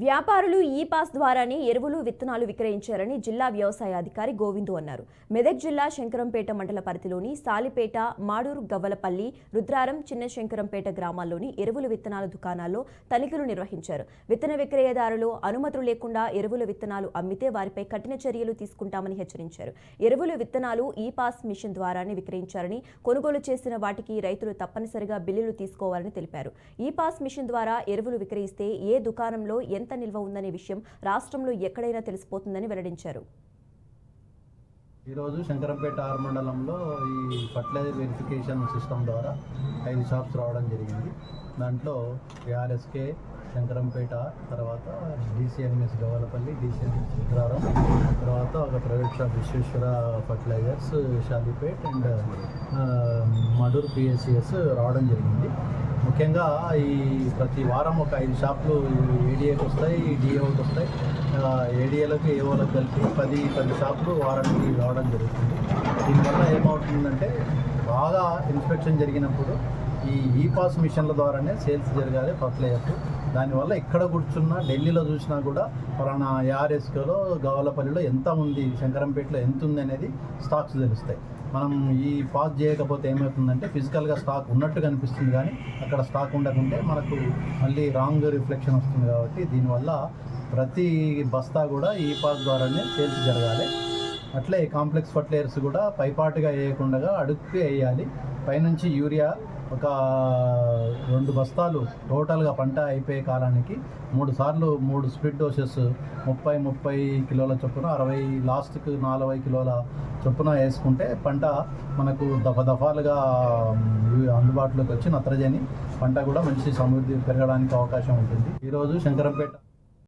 వ్యాపారులు ఈ పాస్ ద్వారానే ఎరువులు విత్తనాలు విక్రయించారని జిల్లా వ్యవసాయ అధికారి గోవిందు అన్నారు. మెదక్ జిల్లా శంకరంపేట మండల పరిధిలోని సాలిపేట, మాడూరు, గవ్వలపల్లి, రుద్రారం, చిన్న శంకరంపేట గ్రామాల్లోని ఎరువులు విత్తనాల దుకాణాల్లో తనిఖీలు నిర్వహించారు. విత్తన విక్రయదారులు అనుమతులు లేకుండా ఎరువుల విత్తనాలు అమ్మితే వారిపై కఠిన చర్యలు తీసుకుంటామని హెచ్చరించారు. ఎరువులు విత్తనాలు ఈ పాస్ మిషన్ ద్వారానే విక్రయించారని, కొనుగోలు చేసిన వాటికి రైతులు తప్పనిసరిగా బిల్లులు తీసుకోవాలని తెలిపారు. ఈ పాస్ మిషన్ ద్వారా ఎరువులు విక్రయిస్తే ఏ దుకాణంలో ఎంత నిల్వ ఉందనే విషయం రాష్ట్రంలో ఎక్కడైనా తెలిసిపోతుందని వెల్లడించారు. ఈరోజు శంకరంపేట ఆర్ మండలంలో ఈ ఫర్టిలైజర్ వెరిఫికేషన్ సిస్టమ్ ద్వారా 5 షాప్స్ రావడం జరిగింది. దాంట్లో ARSK శంకరంపేట, తర్వాత DCNS గవ్వలపల్లి, DCNS రుద్రారం, తర్వాత ఒక private shop Vishweshwara fertilisers Shalipet and Madur PSCS రావడం జరిగింది. ముఖ్యంగా ఈ ప్రతి వారం ఒక 5 షాపులు ADAకి వస్తాయి, DAOకి వస్తాయి. ADAలకు AOలకు కలిపి 10 షాపులు వారానికి రావడం జరుగుతుంది. దీనివల్ల ఏమవుతుందంటే బాగా ఇన్స్పెక్షన్ జరిగినప్పుడు ఈ పాస్ మిషన్ల ద్వారానే సేల్స్ జరగాలి ఫర్టిలైజర్స్. దానివల్ల ఇక్కడ కూర్చున్నా ఢిల్లీలో చూసినా కూడా పలానా ARSKలో గవ్వలపల్లిలో ఎంత ఉంది, శంకరంపేటలో ఎంత ఉంది అనేది స్టాక్స్ తెలుస్తాయి. మనం ఈ పాస్ చేయకపోతే ఏమవుతుందంటే ఫిజికల్గా స్టాక్ ఉన్నట్టు కనిపిస్తుంది, కానీ అక్కడ స్టాక్ ఉండకుంటే మనకు మళ్ళీ రాంగ్ రిఫ్లెక్షన్ వస్తుంది. కాబట్టి దీనివల్ల ప్రతి బస్తా కూడా ఈ పాస్ ద్వారానే సేల్స్ జరగాలి. అట్లే కాంప్లెక్స్ ఫర్టిలైజర్స్ కూడా పైపాటుగా వేయకుండా అడుక్కి వేయాలి. పైనుంచి యూరియా ఒక 2 బస్తాలు టోటల్గా పంట అయిపోయే కాలానికి 3 సార్లు 3 స్ప్లిట్ డోసెస్ 30 కిలోల చొప్పున 60 లాస్ట్కి 40 కిలోల చొప్పున వేసుకుంటే పంట మనకు దఫాలుగా అందుబాటులోకి వచ్చి నత్రజని పంట కూడా మంచి సమృద్ధి పెరగడానికి అవకాశం ఉంటుంది. ఈరోజు శంకరంపేట